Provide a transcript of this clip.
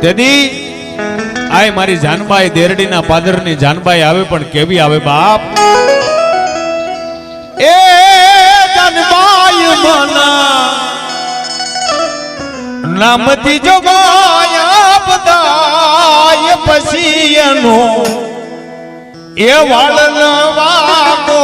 તેથી આય મારી જાનબાઈ દેરડીના પાદરની જાનબાઈ આવે પણ કેવી આવે બાપ એ જાનબાઈ મના નામથી જોગાયા બધાય પછી એનો એ વાળન વાગો